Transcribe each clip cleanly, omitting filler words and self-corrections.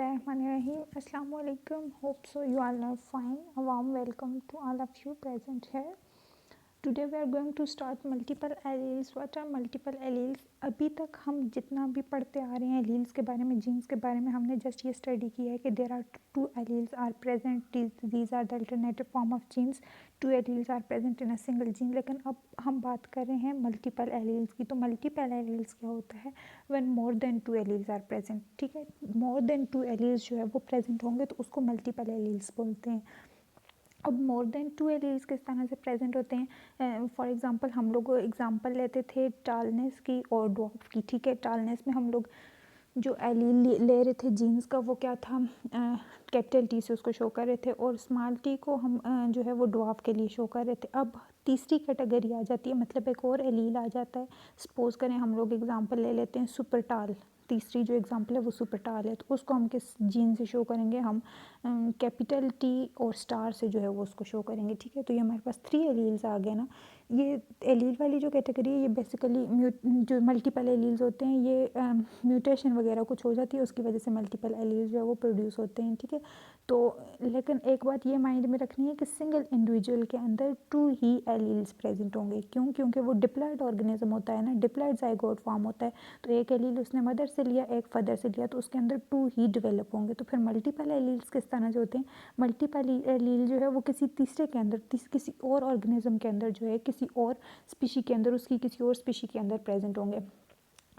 Bismillahirrahmanirrahim. Assalamu alaikum. Hope so you all are fine. A warm welcome to all of you present here. Today we are going to start multiple alleles. What are multiple alleles? अभी तक हम जितना भी पढ़ते आ रहे हैं alleles के बारे में, जीन्स के बारे में, हमने जस्ट ये स्टडी किया है कि there are two alleles are present, these are the alternative form of genes, two alleles are present in a single gene. लेकिन अब हम बात कर रहे हैं मल्टीपल एलील्स की. तो मल्टीपल एलील्स क्या होता है? When more than two alleles are present. ठीक है, मोर देन टू एलील्स जो है वो प्रेजेंट होंगे तो उसको मल्टीपल एलील्स बोलते हैं. अब मोर देन टू एलील्स किस तरह से प्रेजेंट होते हैं? फॉर एग्जांपल हम लोग एग्जांपल लेते थे टालनेस की और ड्वार्फ की. ठीक है, टालनेस में हम लोग जो एलील ले रहे थे जीन्स का वो क्या था, कैपिटल टी से उसको शो कर रहे थे, और स्मॉल टी को हम जो है वो ड्वार्फ के लिए शो कर रहे थे. अब तीसरी कैटेगरी आ जाती है, मतलब एक और एलील आ जाता है. सपोज करें हम लोग एग्जांपल ले लेते हैं सुपर टाल. तीसरी जो एग्जांपल है वो सुपर टाल है, तो उसको हम किस जीन से शो करेंगे? हम कैपिटल टी और स्टार से जो है वो उसको शो करेंगे. ठीक है, तो ये हमारे पास 3 एलील्स आ गए ना. ये एलील वाली जो कैटेगरी है ये बेसिकली जो मल्टीपल एलील्स होते हैं ये म्यूटेशन वगैरह कुछ हो जाती है, उसकी वजह से मल्टीपल एलील्स जो है वो प्रोड्यूस होते हैं. ठीक है, तो लेकिन एक बात ये माइंड में रखनी है कि सिंगल इंडिविजुअल के अंदर 2 ही एलील्स प्रेजेंट होंगे. क्यों? क्योंकि वो डिप्लॉयड ऑर्गेनिज्म होता है ना, डिप्लॉयड जाइगोट फॉर्म होता है. तो एक एलील उसने मदर से लिया, एक फादर से लिया, तो उसके अंदर 2 ही डेवलप होंगे. तो फिर मल्टीपल एलील्स किस तरह से होते हैं? मल्टीपल एलील जो है वो किसी तीसरे के अंदर, किसी और ऑर्गेनिज्म के अंदर जो है, किसी और स्पीशी के अंदर, उसकी किसी और स्पीशी के अंदर प्रेजेंट होंगे.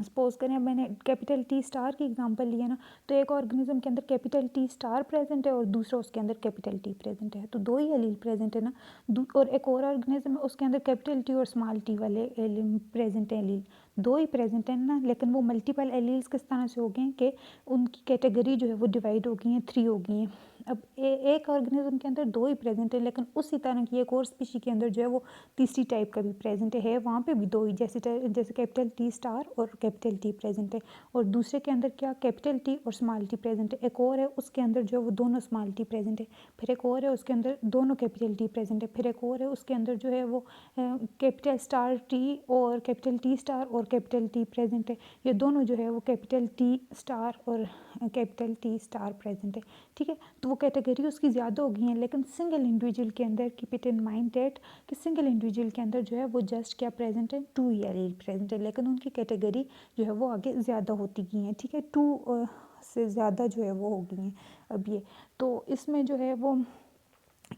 सपोज करें मैंने कैपिटल टी स्टार की एग्जांपल लिया ना, तो एक ऑर्गेनिज्म के अंदर कैपिटल टी स्टार प्रेजेंट है और दूसरा उसके अंदर कैपिटल टी प्रेजेंट है, तो 2 ही एलील प्रेजेंट है ना. और एक और ऑर्गेनिज्म है उसके अंदर कैपिटल टी और स्मॉल टी वाले प्रेजेंट है एलील, 2 ही प्रेजेंट है ना. लेकिन वो मल्टीपल एलील्स किस तरह से हो गए हैं कि उनकी कैटेगरी जो है वो डिवाइड हो गई हैं, 3 हो गई हैं. अब एक ऑर्गेनिज्म के अंदर 2 ही प्रेजेंट है, लेकिन उसी तरह की एक और स्पीशी के अंदर जो है वो तीसरी टाइप का भी प्रेजेंट है, वहाँ पे भी 2 ही, जैसे कैपिटल टी स्टार और कैपिटल टी प्रेजेंट है. और दूसरे के अंदर क्या, कैपिटल टी और स्मॉल टी प्रेजेंट है. एक और है उसके अंदर जो है वो दोनों स्मॉल टी प्रेजेंट है. फिर एक और है उसके अंदर दोनों कैपिटल टी प्रेजेंट है. फिर एक और है उसके अंदर जो है वो कैपिटल स्टार टी और कैपिटल टी स्टार और कैपिटल टी प्रेजेंट है. ये दोनों जो है वो कैपिटल टी स्टार और कैपिटल टी स्टार प्रेजेंट है. ठीक है, तो वो कैटेगरी उसकी ज़्यादा हो गई है, लेकिन सिंगल इंडिविजुअल के अंदर keep it in mind that कि सिंगल इंडिविजुअल के अंदर जो है वो जस्ट क्या प्रेजेंट है, 2 एलील प्रेजेंट है, लेकिन उनकी कैटेगरी जो है वो आगे ज़्यादा होती गई हैं. ठीक है, 2 से ज़्यादा जो है वो हो गई हैं अब ये. तो इसमें जो है वो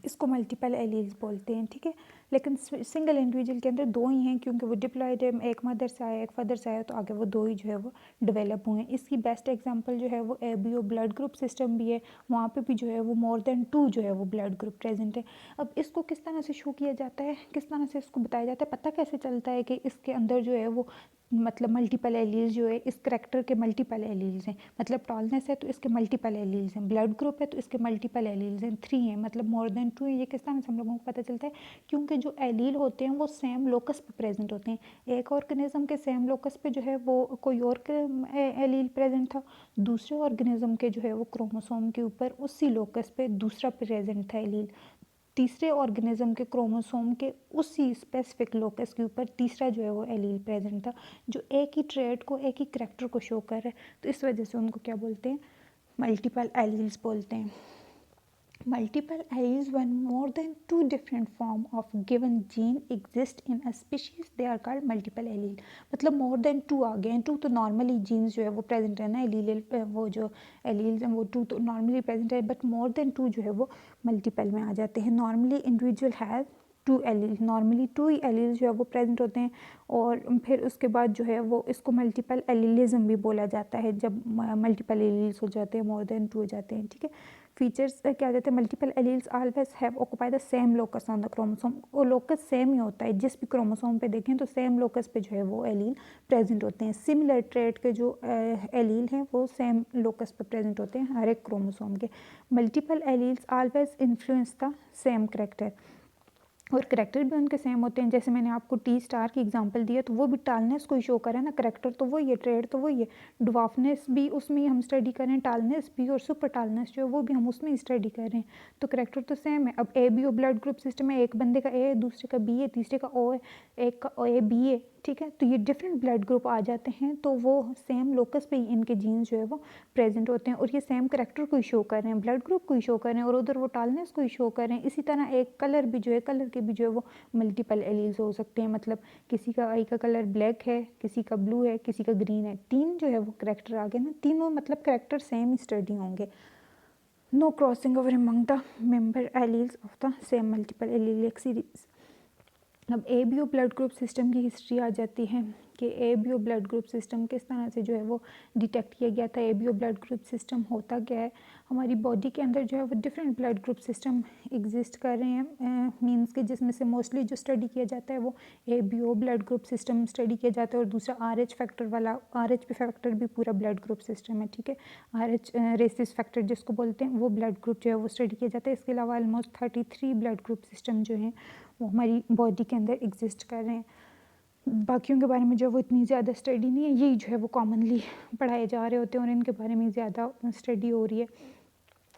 इसको मल्टीपल एलील्स बोलते हैं. ठीक है, लेकिन सिंगल इंडिविजुअल के अंदर 2 ही हैं, क्योंकि वो डिप्लॉयड है, एक मदर से आया एक फादर से आया, तो आगे वो 2 ही जो है वो डेवलप हुए हैं. इसकी बेस्ट एग्जांपल जो है वो एबीओ ब्लड ग्रुप सिस्टम भी है, वहाँ पे भी जो है वो मोर देन 2 जो है वो ब्लड ग्रुप प्रेजेंट है. अब इसको किस तरह से शो किया जाता है, किस तरह से इसको बताया जाता है, पता कैसे चलता है कि इसके अंदर जो है वो मतलब मल्टीपल एलील्स जो है इस करैक्टर के मल्टीपल एलील्स हैं. मतलब टॉलनेस है तो इसके मल्टीपल एलील्स हैं, ब्लड ग्रुप है तो इसके मल्टीपल एलील्स हैं, 3 हैं, मतलब मोर देन 2 है. ये किस तरह से हम लोगों को पता चलता है? क्योंकि जो एलील होते हैं वो सेम लोकस पे प्रेजेंट होते हैं. एक ऑर्गेनिज्म के सेम लोकस पे जो है वो कोई और एलील प्रेजेंट था, दूसरे ऑर्गेनिज्म के जो है वो क्रोमोसोम के ऊपर उसी लोकस पे दूसरा प्रेजेंट था एलील. तीसरे ऑर्गेनिज्म के क्रोमोसोम के उसी स्पेसिफिक लोकस के ऊपर तीसरा जो है वो एलील प्रेजेंट था, जो एक ही ट्रेट को, एक ही करैक्टर को शो कर रहा है. तो इस वजह से उनको क्या बोलते हैं? मल्टीपल एलील्स बोलते हैं. Multiple alleles when more than 2 different form of given gene exist in a species they are called multiple allele. मतलब more than 2 आ गए हैं. 2 तो नॉर्मली जीन्स जो है वो प्रेजेंट है ना, एलील वो जो एलील्स हैं वो 2 तो नॉर्मली प्रेजेंट है, बट मोर देन 2 जो है वो मल्टीपल में आ जाते हैं. Normally individual has 2 allele, normally 2 he allele जो है वो प्रेजेंट होते हैं. और फिर उसके बाद जो है वो इसको मल्टीपल एलीलिज्म भी बोला जाता है, जब मल्टीपल एलील्स हो जाते हैं, मोर देन 2 हो जाते हैं. ठीक है, फीचर्स क्या कहते हैं? Multiple alleles always have occupy the same locus on the chromosome. वो लोकस सेम ही होता है, जिस भी क्रोमोसोम पे देखें तो सेम लोकस पे जो है वो एलील प्रेजेंट होते हैं. सिमिलर ट्रेट के जो एलील हैं वो सेम लोकस पे प्रेजेंट होते हैं हर एक क्रोमोसोम के. Multiple alleles always influence the same character. और करैक्टर भी उनके सेम होते हैं। जैसे मैंने आपको टी स्टार की एग्जांपल दिया, तो वो भी टालनेस को ही शो करें ना, करैक्टर तो वही है, ट्रेड तो वही है। ड्वार्फनेस भी उसमें ही हम स्टडी करें, टालनेस भी, और सुपर टालनेस जो है वो भी हम उसमें ही स्टडी करें, तो करैक्टर तो सेम है। अब A B O blood group system है, एक बंदे का ए है, दूसरे का बी है, तीसरे का ओ है, एक का ए बी है, ठीक है। तो ये डिफरेंट ब्लड ग्रुप आ जाते हैं, तो वो सेम लोकस पे ही इनके जीन्स जो है वो प्रेजेंट होते हैं, और ये सेम करैक्टर को ही शो कर रहे हैं, ब्लड ग्रुप को ही शो कर रहे हैं, और उधर वो टालनेस को ही शो कर रहे हैं। इसी तरह एक कलर भी जो है, कलर के भी जो है वो मल्टीपल एलील्स हो सकते हैं। मतलब किसी का आई का कलर ब्लैक है, किसी का ब्लू है, किसी का ग्रीन है, तीन जो है वो करैक्टर आ गए ना, तीनों मतलब करैक्टर सेम ही स्टडी होंगे। No crossing over among the member alleles of the same multiple allelic series. अब A B O blood group system की हिस्ट्री आ जाती है कि A B O blood group system किस तरह से जो है वो डिटेक्ट किया गया था। A B O blood group system होता क्या है, हमारी बॉडी के अंदर जो है वो different blood group system exist कर रहे हैं, मींस के जिसमें से मोस्टली जो स्टडी किया जाता है वो A B O blood group system study किया जाता है, और दूसरा आर एच फैक्टर वाला, आर एच फैक्टर भी पूरा ब्लड ग्रुप सिस्टम है, ठीक है। आर एच रेसिस फैक्टर जिसको बोलते हैं, वो ब्लड ग्रुप जो है वो स्टडी किया जाता है। इसके अलावा ऑलमोस्ट 33 ब्लड ग्रुप सिस्टम जो हैं वो हमारी बॉडी के अंदर एग्जिस्ट कर रहे हैं। बाकियों के बारे में जो वो इतनी ज़्यादा स्टडी नहीं है, यही जो है वो कॉमनली पढ़ाए जा रहे होते हैं, और इनके बारे में ज़्यादा स्टडी हो रही है।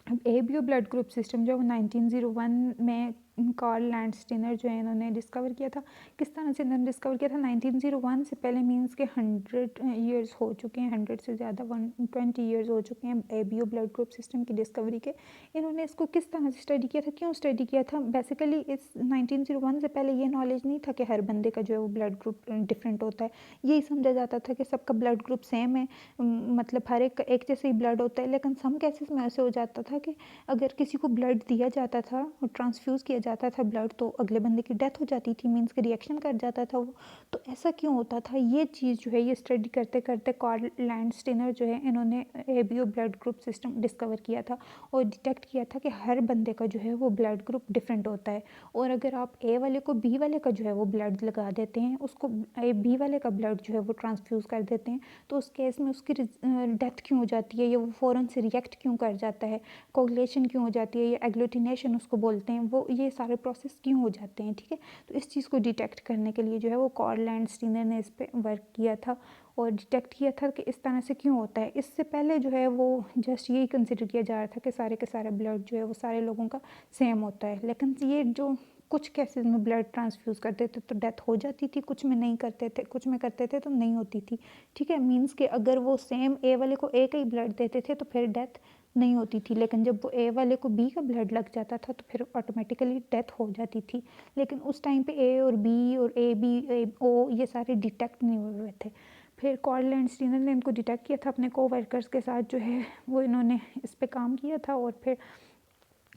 अब A B O blood group system जो है वो 1901 में कार्ल लैंडस्टीनर जो है इन्होंने डिस्कवर किया था। किस तरह से इन्होंने डिस्कवर किया था, 1901 से पहले मींस के 100 ईयर्स हो चुके हैं, 100 से ज़्यादा 120 ईयर्स हो चुके हैं A B O blood group system की डिस्कवरी के। इन्होंने इसको किस तरह से स्टडी किया था, क्यों स्टडी किया था, बेसिकली इस 1901 से पहले ये नॉलेज नहीं था कि हर बंदे का जो है वो ब्लड ग्रुप डिफरेंट होता है। यही समझा जाता था कि सबका ब्लड ग्रुप सेम है, मतलब हर एक जैसे ही ब्लड होता है। लेकिन सम केसेस में ऐसे हो जाता था कि अगर किसी को ब्लड दिया जाता था और ट्रांसफ्यूज़ किया जाता था ब्लड, तो अगले बंदे की डेथ हो जाती थी, मींस के रिएक्शन कर जाता था वो। तो ऐसा क्यों होता था, ये चीज़ जो है ये स्टडी करते करते कार्ल लैंडस्टीनर जो है इन्होंने A B O blood group system discover किया था, और डिटेक्ट किया था कि हर बंदे का जो है वो ब्लड ग्रुप डिफरेंट होता है। और अगर आप ए वाले को बी वाले का जो है वो ब्लड लगा देते हैं, उसको ए बी वाले का ब्लड जो है वो ट्रांसफ्यूज़ कर देते हैं, तो उस केस में उसकी डेथ क्यों हो जाती है, या वो फ़ौरन से रिएक्ट क्यों कर जाता है, कोगुलेशन क्यों हो जाती है, या एग्लूटिनेशन उसको बोलते हैं, वो ये सारे प्रोसेस क्यों हो जाते हैं, ठीक है। तो इस चीज़ को डिटेक्ट करने के लिए जो है वो कार्ल लैंडस्टीनर ने इस पर वर्क किया था, और डिटेक्ट किया था कि इस तरह से क्यों होता है। इससे पहले जो है वो जस्ट यही कंसिडर किया जा रहा था कि सारे के सारे ब्लड जो है वो सारे लोगों का सेम होता है। लेकिन ये जो कुछ केसेस में ब्लड ट्रांसफ्यूज़ करते थे तो डेथ हो जाती थी, कुछ में नहीं करते थे, कुछ में करते थे तो नहीं होती थी, ठीक है। मींस कि अगर वो सेम ए वाले को ए का ही ब्लड देते थे तो फिर डेथ नहीं होती थी, लेकिन जब वो ए वाले को बी का ब्लड लग जाता था तो फिर ऑटोमेटिकली डेथ हो जाती थी। लेकिन उस टाइम पे ए और बी और ए बी ओ ये सारे डिटेक्ट नहीं हुए थे। फिर कार्ल लैंडस्टीनर ने इनको डिटेक्ट किया था, अपने को वर्कर्स के साथ जो है वो इन्होंने इस पे काम किया था, और फिर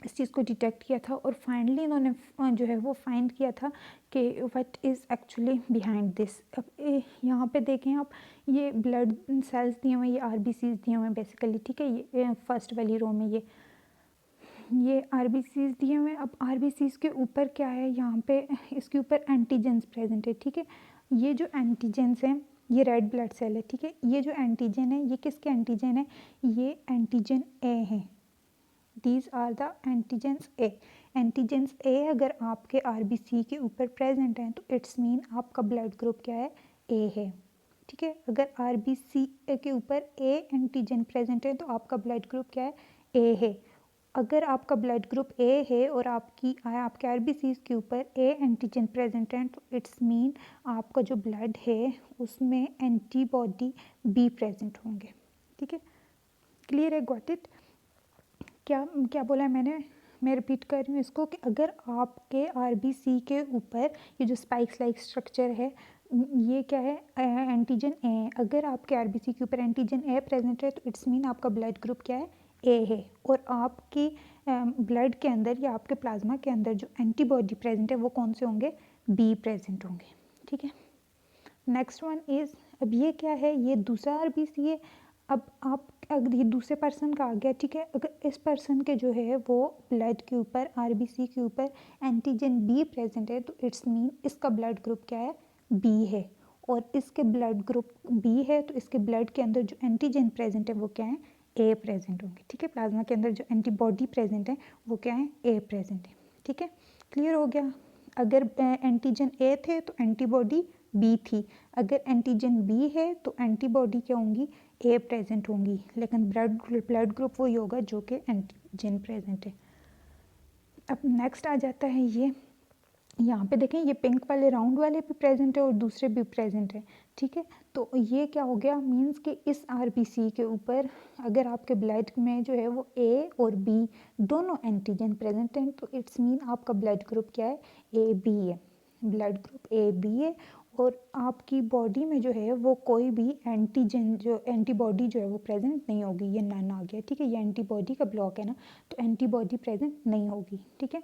इस चीज़ को डिटेक्ट किया था, और फाइनली इन्होंने जो है वो फाइंड किया था कि what is actually behind this. अब यहाँ पे देखें आप, ये ब्लड सेल्स दिए हुए हैं, ये आरबीसीज दिए हुए हैं बेसिकली, ठीक है। ये फर्स्ट वाली रो में ये आरबीसीज दिए हुए हैं। अब आरबीसीज के ऊपर क्या है, यहाँ पे इसके ऊपर एंटीजेंस प्रेजेंट है, ठीक है। ये जो एंटीजेंस हैं ये रेड ब्लड सेल है, ठीक है। ये जो एंटीजन है ये किसके एंटीजन है, ये एंटीजन ए है। These are the antigens A. Antigens A अगर आपके आरबीसी के ऊपर प्रेजेंट हैं तो इट्स मीन आपका ब्लड ग्रुप क्या है, ए है, ठीक है। अगर आरबीसी के ऊपर ए एंटीजन प्रेजेंट है तो आपका ब्लड ग्रुप क्या है, ए है। अगर आपका ब्लड ग्रुप ए है और आपके आरबीसी के ऊपर ए एंटीजन प्रेजेंट है तो इट्स मीन आपका जो ब्लड है उसमें एंटीबॉडी बी प्रेजेंट होंगे, ठीक है। क्लियर है, गॉट इट। क्या क्या बोला है मैंने, मैं रिपीट कर रही हूँ इसको कि अगर आपके आरबीसी के ऊपर ये जो स्पाइक्स लाइक स्ट्रक्चर है ये क्या है, एंटीजन ए है। अगर आपके आरबीसी के ऊपर एंटीजन ए प्रेजेंट है तो इट्स मीन आपका ब्लड ग्रुप क्या है, ए है। और आपकी ब्लड के अंदर या आपके प्लाज्मा के अंदर जो एंटीबॉडी प्रेजेंट है वो कौन से होंगे, बी प्रेजेंट होंगे, ठीक है। नेक्स्ट वन इज़, अब ये क्या है, ये दूसरा आरबीसी है। अब आप अगर ये दूसरे पर्सन का आ गया, ठीक है। अगर इस पर्सन के जो है वो ब्लड के ऊपर आरबीसी के ऊपर एंटीजन बी प्रेजेंट है तो इट्स मीन इसका ब्लड ग्रुप क्या है, बी है। और इसके ब्लड ग्रुप बी है तो इसके ब्लड के अंदर जो एंटीजन प्रेजेंट है वो क्या है, ए प्रेजेंट होंगे, ठीक है। प्लाज्मा के अंदर जो एंटीबॉडी प्रेजेंट है वो क्या है, ए प्रेजेंट है, ठीक है। क्लियर हो गया। अगर एंटीजन ए थे तो एंटीबॉडी बी थी, अगर एंटीजन बी है तो एंटीबॉडी क्या होंगी, ए प्रेजेंट होंगी, लेकिन ब्लड ग्रुप वही होगा जो कि एंटीजन प्रेजेंट है। अब नेक्स्ट आ जाता है ये, यहाँ पे देखें ये पिंक वाले राउंड वाले भी प्रेजेंट है और दूसरे भी प्रेजेंट है, ठीक है। तो ये क्या हो गया, मींस कि इस आरबीसी के ऊपर अगर आपके ब्लड में जो है वो ए और बी दोनों एंटीजन प्रेजेंट हैं तो इट्स मीन आपका ब्लड ग्रुप क्या है, ए बी है, ब्लड ग्रुप ए बी है। और आपकी बॉडी में जो है वो कोई भी एंटीजन जो एंटीबॉडी जो है वो प्रेजेंट नहीं होगी, ये नन आ गया, ठीक है। ये एंटीबॉडी का ब्लॉक है ना, तो एंटीबॉडी प्रेजेंट नहीं होगी, ठीक है।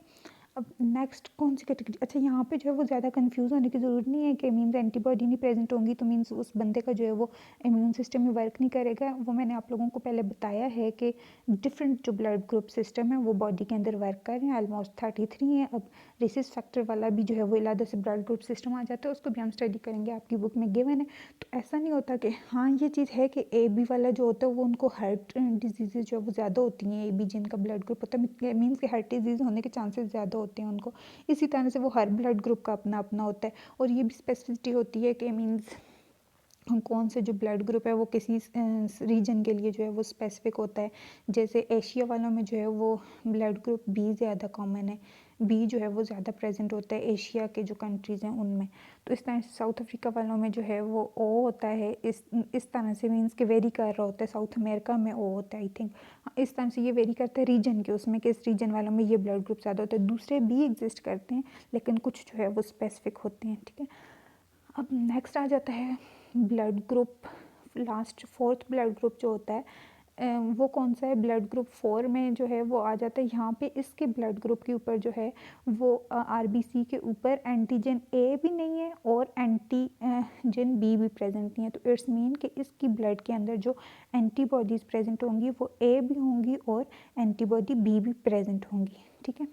अब नेक्स्ट कौन सी कैटेगरी, अच्छा यहाँ पे जो है वो ज़्यादा कंफ्यूज होने की ज़रूरत नहीं है कि मीन्स एंटीबॉडी नहीं प्रेजेंट होंगी तो मीन्स उस बंदे का जो है वो इम्यून सिस्टम में वर्क नहीं करेगा। वो मैंने आप लोगों को पहले बताया है कि डिफरेंट जो ब्लड ग्रुप सिस्टम है वो बॉडी के अंदर वर्क कर रहे हैं, ऑलमोस्ट 33 है। अब रेसिस फैक्टर वाला भी जो है वो इलादा से ब्लड ग्रुप सिस्टम आ जाता है, उसको भी हम स्टडी करेंगे, आपकी बुक में गिवन है। तो ऐसा नहीं होता कि हाँ ये चीज़ है कि ए बी वाला जो होता है वो उनको हार्ट डिजीज़ जो है वो ज़्यादा होती हैं, ए बी जिनका ब्लड ग्रुप होता है मीन्स कि हार्ट डिजीज़ होने के चांसेस ज़्यादा होते हैं उनको। इसी तरह से वो हर ब्लड ग्रुप का अपना अपना होता है। और ये भी स्पेसिफिसिटी होती है कि मीन्स कौन से जो ब्लड ग्रुप है वो किसी रीजन के लिए जो है वो स्पेसिफिक होता है। जैसे एशिया वालों में जो है वो ब्लड ग्रुप बी ज़्यादा कॉमन है, बी जो है वो ज़्यादा प्रेजेंट होता है एशिया के जो कंट्रीज़ हैं उनमें। तो इस तरह से साउथ अफ्रीका वालों में जो है वो ओ होता है, इस तरह से मीन्स के वेरी कर रहा होता है। साउथ अमेरिका में ओ होता है आई थिंक, इस तरह से ये वेरी करता है रीजन के उसमें कि इस रीजन वालों में ये ब्लड ग्रुप ज़्यादा होता है। दूसरे भी एग्जिस्ट करते हैं लेकिन कुछ जो है वो स्पेसिफिक होते हैं, ठीक है। अब नेक्स्ट आ जाता है blood group, last fourth blood group जो होता है वो कौन सा है, ब्लड ग्रुप 4 में जो है वो आ जाता है। यहाँ पे इसके ब्लड ग्रुप के ऊपर जो है वो आरबीसी के ऊपर एंटीजन ए भी नहीं है और एंटीजन बी भी प्रेजेंट नहीं है। तो इट्स मीन कि इसकी ब्लड के अंदर जो एंटीबॉडीज़ प्रेजेंट होंगी वो ए भी होंगी और एंटीबॉडी बी भी प्रेजेंट होंगी, ठीक है।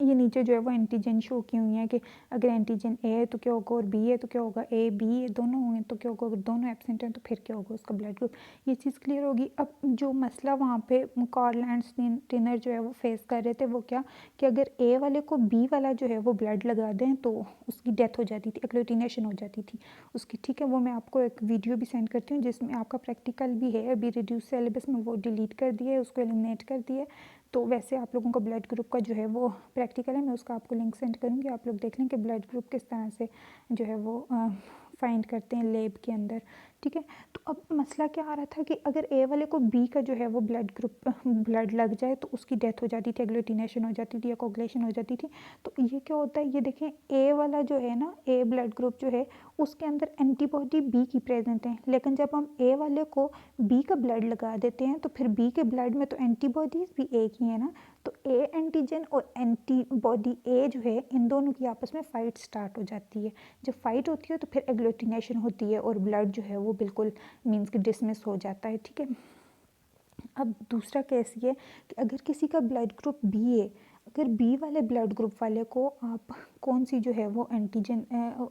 ये नीचे जो है वो एंटीजन शो की हुई है कि अगर एंटीजन ए है तो क्या होगा और बी है तो क्या होगा, ए बी दोनों होंगे तो क्या होगा, अगर दोनों एब्सेंट हैं तो फिर क्या होगा उसका ब्लड ग्रुप। ये चीज़ क्लियर होगी। अब जो मसला वहाँ पे कार्ल लैंडस्टीनर जो है वो फेस कर रहे थे वो क्या, कि अगर ए वाले को बी वाला जो है वो ब्लड लगा दें तो उसकी डेथ हो जाती थी, एग्लूटिनेशन हो जाती थी उसकी, ठीक है। वो मैं आपको एक वीडियो भी सेंड करती हूँ जिसमें आपका प्रैक्टिकल भी है, अभी रिड्यूस सिलेबस में वो डिलीट कर दिया है, उसको एलिमिनेट कर दिया है। तो वैसे आप लोगों का ब्लड ग्रुप का जो है वो प्रैक्टिकल है, मैं उसका आपको लिंक सेंड करूँगी, आप लोग देख लें कि ब्लड ग्रुप किस तरह से जो है वो फाइंड करते हैं लैब के अंदर, ठीक है। तो अब मसला क्या आ रहा था कि अगर ए वाले को बी का जो है वो ब्लड लग जाए तो उसकी डेथ हो जाती थी, एग्लूटिनेशन हो जाती थी या कोगुलेशन हो जाती थी। तो ये क्या होता है, ये देखें ए वाला जो है ना, ए ब्लड ग्रुप जो है उसके अंदर एंटीबॉडी बी की प्रेजेंट है, लेकिन जब हम ए वाले को बी का ब्लड लगा देते हैं तो फिर बी के ब्लड में तो एंटीबॉडीज़ भी ए की है ना, तो ए एंटीजन और एंटीबॉडी ए जो है इन दोनों की आपस में फ़ाइट स्टार्ट हो जाती है। जब फाइट होती है तो फिर एग्लूटिनेशन होती है और ब्लड जो है वो बिल्कुल मीन्स कि डिसमिस हो जाता है, ठीक है। अब दूसरा केस ये कि अगर किसी का ब्लड ग्रुप बी है, अगर बी वाले ब्लड ग्रुप वाले को आप कौन सी जो है वो एंटीजन,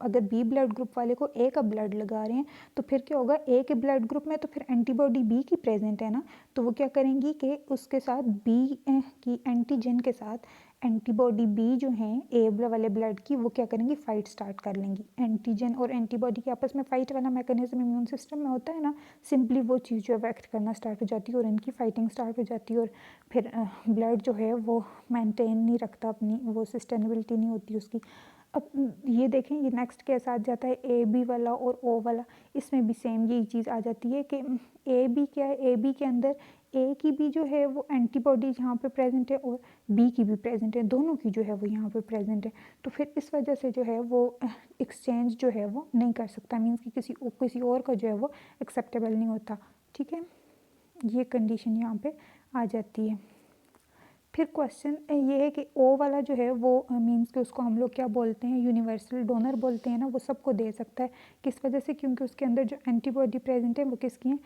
अगर बी ब्लड ग्रुप वाले को ए का ब्लड लगा रहे हैं तो फिर क्या होगा, ए के ब्लड ग्रुप में तो फिर एंटीबॉडी बी की प्रेजेंट है ना, तो वो क्या करेंगी कि उसके साथ बी की एंटीजन के साथ एंटीबॉडी बी जो हैं ए वाले ब्लड की, वो क्या करेंगी, फाइट स्टार्ट कर लेंगी। एंटीजन और एंटीबॉडी के आपस में फाइट वाला मैकेनिज्म इम्यून सिस्टम में होता है ना, सिंपली वो चीज़ जो है एक्ट करना स्टार्ट हो जाती है और इनकी फाइटिंग स्टार्ट हो जाती है और फिर ब्लड जो है वो मेंटेन नहीं रखता अपनी, वो सस्टेनेबिलिटी नहीं होती उसकी। अब ये देखें, ये नेक्स्ट केस आ जाता है ए बी वाला और ओ वाला, इसमें भी सेम यही चीज़ आ जाती है कि ए बी क्या है, ए बी के अंदर ए की भी जो है वो एंटीबॉडीज यहाँ पे प्रेजेंट है और बी की भी प्रेजेंट है, दोनों की जो है वो यहाँ पे प्रेजेंट है। तो फिर इस वजह से जो है वो एक्सचेंज जो है वो नहीं कर सकता, मीन्स कि किसी और का जो है वो एक्सेप्टेबल नहीं होता, ठीक है। ये कंडीशन यहाँ पे आ जाती है। फिर क्वेश्चन ये है कि ओ वाला जो है वो मीन्स कि उसको हम लोग क्या बोलते हैं, यूनिवर्सल डोनर बोलते हैं ना, वो सबको दे सकता है। किस वजह से, क्योंकि उसके अंदर जो एंटीबॉडी प्रेजेंट है वो किसकी हैं,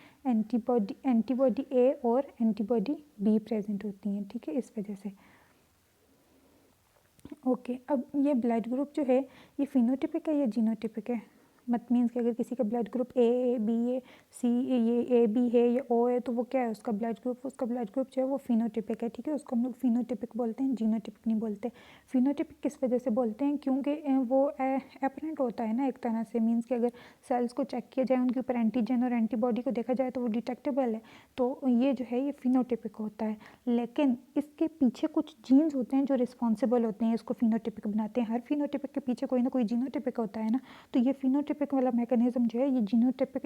एंटीबॉडी ए और एंटीबॉडी बी प्रेजेंट होती हैं, ठीक है, इस वजह से। ओके, अब ये ब्लड ग्रुप जो है ये फिनोटिपिक है या जीनोटिपिक है, मत मीन्स कि अगर किसी का ब्लड ग्रुप ए बी ए सी ये ए बी है या ओ है तो वो क्या है उसका ब्लड ग्रुप जो है वो फिनोटिपिक है, ठीक है। उसको हम लोग फिनोटिपिक बोलते हैं, जीनोटिपिक नहीं बोलते। फिनोटिपिक किस वजह से बोलते हैं, क्योंकि वो एपरेंट होता है ना एक तरह से, मीन्स कि अगर सेल्स को चेक किया जाए उनके ऊपर एंटीजन और एंटीबॉडी को देखा जाए तो वो डिटेक्टेबल है, तो ये जो है ये फिनोटिपिक होता है। लेकिन इसके पीछे कुछ जीन्स होते हैं जो रिस्पॉन्सिबल होते हैं इसको फिनोटिपिक बनाते हैं। हर फिनोटिपिक के पीछे कोई ना कोई जीनोटिपिक होता है ना, तो ये फिनोटिपिक वाला मैकेनिज्म जो है ये जीनोटिपिक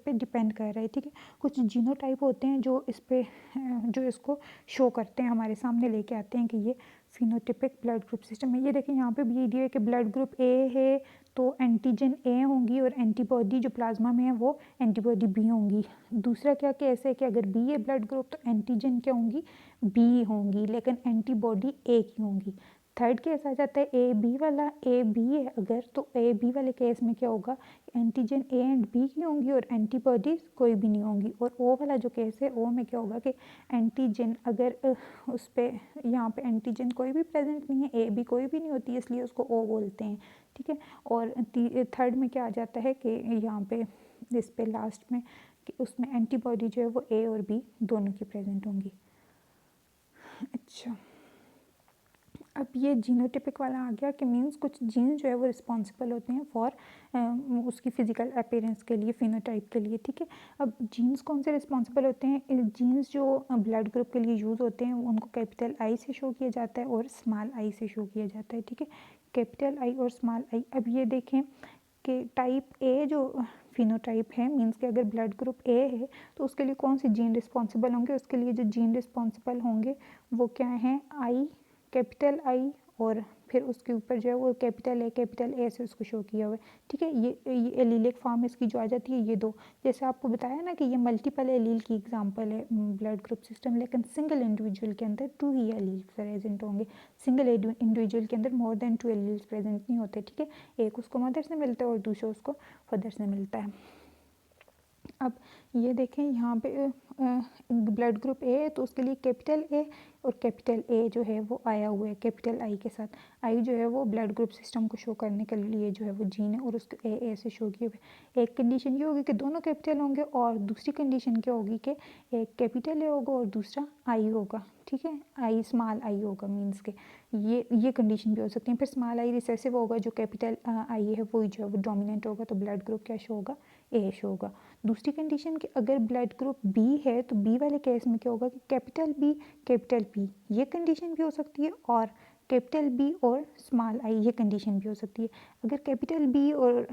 पे डिपेंड कर रहा है, ठीक है। कुछ जीनोटाइप होते हैं जो इस पे जो इसको शो करते हैं, हमारे सामने लेके आते हैं कि ये फिनोटिपिक ब्लड ग्रुप सिस्टम है। ये देखिए यहाँ पे भी दिया है कि ब्लड ग्रुप ए है तो एंटीजन ए होंगी और एंटीबॉडी जो प्लाज्मा में है वो एंटीबॉडी बी होंगी। दूसरा क्या केस है कि अगर बी है ब्लड ग्रुप तो एंटीजन क्या होंगी, बी होंगी, लेकिन एंटीबॉडी ए की होंगी। थर्ड केस आ जाता है ए बी वाला, ए बी है अगर तो ए बी वाले केस में क्या होगा, एंटीजन ए एंड बी की होंगी और एंटीबॉडीज कोई भी नहीं होंगी। और ओ वाला जो केस है ओ में क्या होगा कि एंटीजन अगर उस पर यहाँ पे एंटीजन कोई भी प्रेजेंट नहीं है, ए बी कोई भी नहीं होती है, इसलिए उसको ओ बोलते हैं, ठीक है। और थर्ड में क्या आ जाता है कि यहाँ पे इस पे लास्ट में कि उसमें एंटीबॉडी जो है वो ए और बी दोनों की प्रेजेंट होंगी। अच्छा, अब ये जीनोटिपिक वाला आ गया कि मीन्स कुछ जीन जो है वो रिस्पॉन्सिबल होते हैं फॉर उसकी फ़िज़िकल अपीयरेंस के लिए, फिनोटाइप के लिए, ठीक है। अब जीन्स कौन से रिस्पॉन्सिबल होते हैं, जीन्स जो ब्लड ग्रुप के लिए यूज़ होते हैं उनको कैपिटल आई से शो किया जाता है और स्मॉल आई से शो किया जाता है, ठीक है। कैपिटल आई और स्मॉल आई। अब ये देखें कि टाइप ए जो फिनोटाइप है, मीन्स कि अगर ब्लड ग्रुप ए है तो उसके लिए कौन से जीन रिस्पॉन्सिबल होंगे, उसके लिए जो जीन रिस्पॉन्सिबल होंगे वो क्या हैं, आई, कैपिटल आई, और फिर उसके ऊपर जो है वो कैपिटल ए से उसको शो किया हुआ है, ठीक है। ये एलीलिक फॉर्म इसकी जो आ जाती है ये दो, जैसे आपको बताया ना कि ये मल्टीपल एलील की एग्जांपल है ब्लड ग्रुप सिस्टम, लेकिन सिंगल इंडिविजुअल के अंदर 2 ही एलील्स प्रेजेंट होंगे। सिंगल इंडिविजुअल के अंदर मोर देन 2 एलील्स प्रेजेंट नहीं होते, ठीक है। एक उसको मदर से मिलता है और दूसरा उसको फादर से मिलता है। अब ये देखें यहाँ पे ब्लड ग्रुप ए है तो उसके लिए कैपिटल ए और कैपिटल ए जो है वो आया हुआ है कैपिटल आई के साथ। आई जो है वो ब्लड ग्रुप सिस्टम को शो करने के लिए जो है वो जीन है और उसको ए से शो किए हुए। एक कंडीशन ये होगी कि दोनों कैपिटल होंगे और दूसरी कंडीशन क्या होगी कि एक कैपिटल ए होगा और दूसरा आई होगा, ठीक है। आई स्मॉल आई होगा, मीन्स के ये कंडीशन भी हो सकती है। फिर स्मॉल आई रिसेसिव होगा, जो कैपिटल आई है वही जो है वो डोमिनेंट होगा, तो ब्लड ग्रुप क्या शो होगा, ए शो होगा। दूसरी कंडीशन कि अगर ब्लड ग्रुप बी है तो बी वाले केस में क्या होगा कि कैपिटल बी कैपिटल पी, ये कंडीशन भी हो सकती है, और कैपिटल बी और स्मॉल आई ये कंडीशन भी हो सकती है। अगर कैपिटल बी और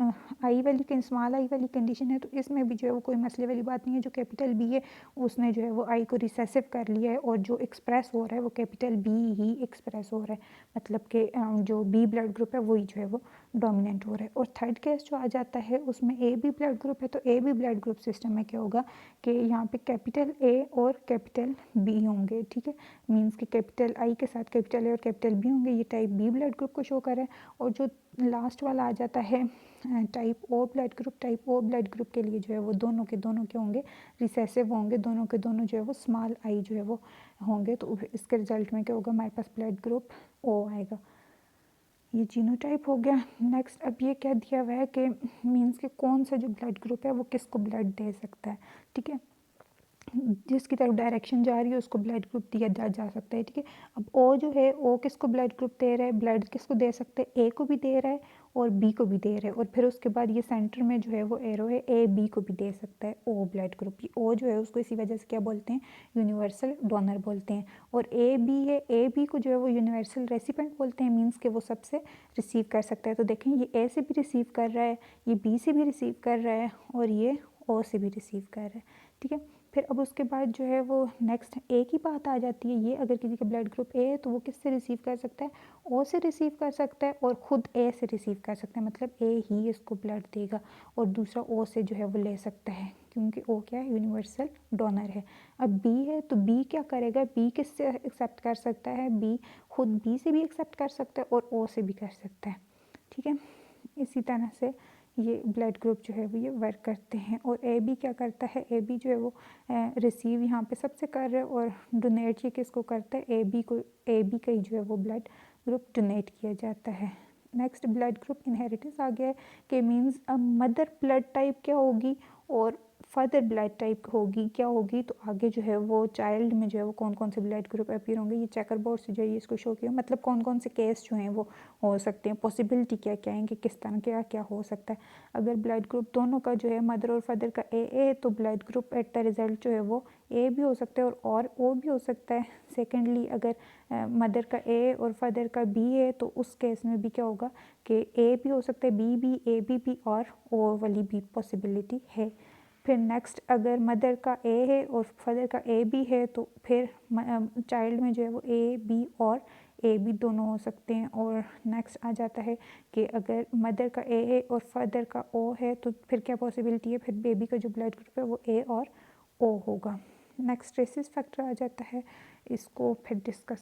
आई वाली स्मॉल आई वाली कंडीशन है तो इसमें भी जो है वो कोई मसले वाली बात नहीं है। जो कैपिटल बी है उसने जो है वो आई को रिसेसिव कर लिया है और जो एक्सप्रेस हो रहा है वो कैपिटल बी ही एक्सप्रेस हो रहा है, मतलब कि जो बी ब्लड ग्रुप है वही जो है वो डोमिनेंट हो रहा है। और थर्ड केस जो आ जाता है उसमें ए बी ब्लड ग्रुप है, तो A B blood group system में क्या होगा कि यहाँ पे कैपिटल ए और कैपिटल बी होंगे, ठीक है। मीन्स कि कैपिटल आई के साथ कैपिटल ए और कैपिटल बी होंगे, ये टाइप बी ब्लड ग्रुप को शो कर रहा है। और जो लास्ट वाला आ जाता है type O blood group, type O blood group के लिए जो है वो दोनों के दोनों क्या होंगे, रिसेसिव होंगे, दोनों के दोनों जो है वो स्मॉल आई जो है वो होंगे। तो इसके रिजल्ट में क्या होगा, हमारे पास ब्लड ग्रुप ओ आएगा। ये जीनोटाइप हो गया। नेक्स्ट अब ये क्या दिया हुआ है कि मीन्स कि कौन सा जो ब्लड ग्रुप है वो किसको ब्लड दे सकता है, ठीक है। जिसकी तरफ डायरेक्शन जा रही है उसको ब्लड ग्रुप दिया जा सकता है, ठीक है। अब ओ जो है ओ किसको ब्लड ग्रुप दे रहा है, ब्लड किसको दे सकते हैं, ए को भी दे रहा है और बी को भी दे रहा है। और फिर उसके बाद ये सेंटर में जो है वो एरो है, ए बी को भी दे सकता है ओ ब्लड ग्रुप। ओ जो है उसको इसी वजह से क्या बोलते हैं, यूनिवर्सल डोनर बोलते हैं। और ए बी है, ए बी को जो है वो यूनिवर्सल रेसिपेंट बोलते हैं, मीन्स कि वो सबसे रिसीव कर सकता है। तो देखें ये ए से भी रिसीव कर रहा है, ये बी से भी रिसीव कर रहा है और ये ओ से भी रिसीव कर रहा है, ठीक है। फिर अब उसके बाद जो है वो नेक्स्ट ए की बात आ जाती है। ये अगर किसी का ब्लड ग्रुप ए है तो वो किससे रिसीव कर सकता है, ओ से रिसीव कर सकता है और ख़ुद ए से रिसीव कर सकता है, मतलब ए ही इसको ब्लड देगा और दूसरा ओ से जो है वो ले सकता है, क्योंकि ओ क्या है, यूनिवर्सल डोनर है। अब बी है तो बी क्या करेगा, बी किससे एक्सेप्ट कर सकता है, बी खुद बी से भी एक्सेप्ट कर सकता है और ओ से भी कर सकता है, ठीक है। इसी तरह से ये ब्लड ग्रुप जो है वो ये वर्क करते हैं। और ए बी क्या करता है, ए बी जो है वो रिसीव यहाँ पे सबसे कर रहा है और डोनेट ये किसको करता है, ए बी को, ए बी का ही जो है वो ब्लड ग्रुप डोनेट किया जाता है। नेक्स्ट ब्लड ग्रुप इनहेरिटेंस आ गया है कि मीन्स मदर ब्लड टाइप क्या होगी और फादर ब्लड टाइप होगी क्या होगी, तो आगे जो है वो चाइल्ड में जो है वो कौन कौन से ब्लड ग्रुप अपीयर होंगे, ये चेकर बोर्ड से जो है इसको शो किया, मतलब कौन कौन से केस जो हैं वो हो सकते हैं, पॉसिबिलिटी क्या क्या है कि किस तरह क्या क्या हो सकता है। अगर ब्लड ग्रुप दोनों का जो है मदर और फादर का ए तो blood group at the result जो है वो ए भी हो सकता है और ओ भी हो सकता है। सेकेंडली अगर मदर का ए और फादर का बी है तो उस केस में भी क्या होगा कि ए भी हो सकता है, बी भी, ए बी और ओ वाली भी पॉसिबिलिटी है। फिर नेक्स्ट अगर मदर का ए है और फादर का ए बी है तो फिर चाइल्ड में जो है वो ए बी और ए बी दोनों हो सकते हैं। और नेक्स्ट आ जाता है कि अगर मदर का ए है और फादर का ओ है तो फिर क्या पॉसिबिलिटी है, फिर बेबी का जो ब्लड ग्रुप है वो ए और ओ होगा। नेक्स्ट रेसिस फैक्टर आ जाता है, इसको फिर डिस्कस